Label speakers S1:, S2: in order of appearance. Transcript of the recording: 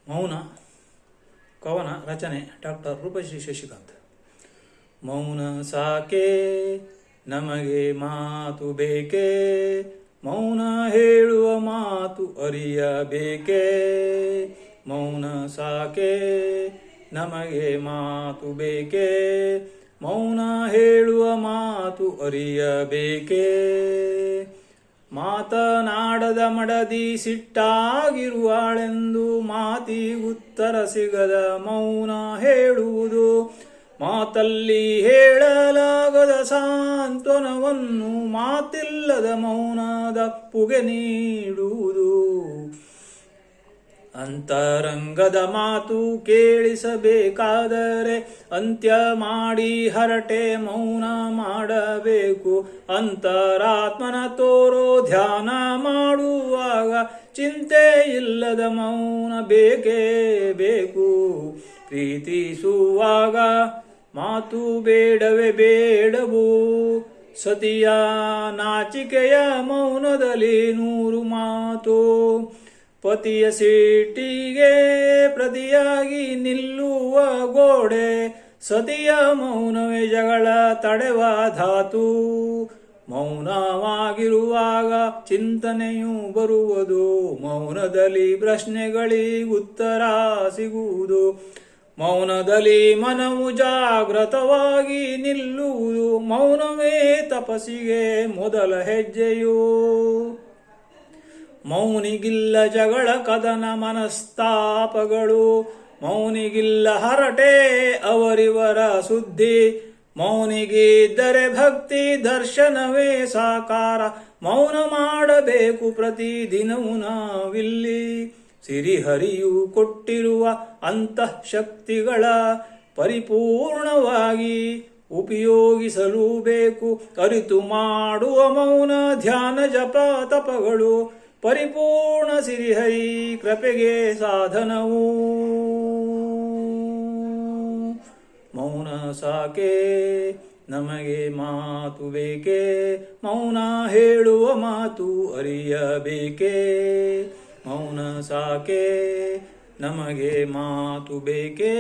S1: ಮೌನ ಕವನ ರಚನೆ ಡಾಕ್ಟರ್ ರೂಪಶ್ರೀ ಶಶಿಕಾಂತ್. ಮೌನ ಸಾಕೆ ನಮಗೆ ಮಾತು ಬೇಕೇ, ಮೌನ ಹೇಳುವ ಮಾತು ಅರಿಯಬೇಕೇ. ಮೌನ ಸಾಕೆ ನಮಗೆ ಮಾತು ಬೇಕೇ, ಮೌನ ಹೇಳುವ ಮಾತು ಅರಿಯಬೇಕೇ. ಮಾತನಾಡದ ಮಡದಿ ಸಿಟ್ಟಾಗಿರುವಾಳೆಂದು ಮಾತಿಗುತ್ತರ ಸಿಗದ ಮೌನ ಹೇಳುವುದು. ಮಾತಲ್ಲಿ ಹೇಳಲಾಗದ ಸಾಂತ್ವನವನ್ನು ಮಾತಿಲ್ಲದ ಮೌನದಪ್ಪುಗೆ ನೀಡುವುದು. ಅಂತರಂಗದ ಮಾತು ಕೇಳಿಸಬೇಕಾದರೆ ಅಂತ್ಯ ಮಾಡಿ ಹರಟೆ ಮೌನ ಮಾಡಬೇಕು. ಅಂತರಾತ್ಮನ ತೋರೋ ಧ್ಯಾನ ಮಾಡುವಾಗ ಚಿಂತೆ ಇಲ್ಲದ ಮೌನ ಬೇಕೇ ಬೇಕು. ಪ್ರೀತಿಸುವಾಗ ಮಾತು ಬೇಡವೇ ಬೇಡವು. ಸತಿಯ ನಾಚಿಕೆಯ ಮೌನದಲ್ಲಿ 100 ಮಾತು. ಪತಿಯ ಸಿಟ್ಟಿಗೆ ಪ್ರತಿಯಾಗಿ ನಿಲ್ಲುವ ಗೋಡೆ. ಸತಿಯ ಮೌನವೇ ಜಗಳ ತಡೆವ ಧಾತು. ಮೌನವಾಗಿರುವಾಗ ಚಿಂತನೆಯು ಬರುವುದು. ಮೌನದಲ್ಲಿ ಪ್ರಶ್ನೆಗಳಿಗುತ್ತರ ಸಿಗುವುದು. ಮೌನದಲ್ಲಿ ಮನವು ಜಾಗೃತವಾಗಿ ನಿಲ್ಲುವುದು. ಮೌನವೇ ತಪಸ್ಸಿಗೆ ಮೊದಲ ಹೆಜ್ಜೆಯು. ಮೌನಿಗಿಲ್ಲ ಜಗಳ ಕದನ ಮನಸ್ತಾಪಗಳು. ಮೌನಿಗಿಲ್ಲ ಹರಟೆ ಅವರಿವರ ಸುದ್ದಿ. ಮೌನಿಗಿದ್ದರೆ ಭಕ್ತಿ ದರ್ಶನವೇ ಸಾಕಾರ. ಮೌನ ಮಾಡಬೇಕು ಪ್ರತಿದಿನವೂ ನಾವಿಲ್ಲಿ. ಸಿರಿಹರಿಯು ಕೊಟ್ಟಿರುವ ಅಂತಃಶಕ್ತಿಗಳ ಪರಿಪೂರ್ಣವಾಗಿ ಉಪಯೋಗಿಸಲು ಬೇಕು. ಅರಿತು ಮಾಡುವ ಮೌನ ಧ್ಯಾನ ಜಪ ತಪಗಳು ಪರಿಪೂರ್ಣ ಸಿರಿಹರಿ ಕೃಪೆಗೆ ಸಾಧನವು. ಮೌನ ಸಾಕೆ ನಮಗೆ ಮಾತು ಬೇಕೇ, ಮೌನ ಹೇಳುವ ಮಾತು ಅರಿಯಬೇಕೇ. ಮೌನ ಸಾಕೆ ನಮಗೆ ಮಾತು ಬೇಕೇ.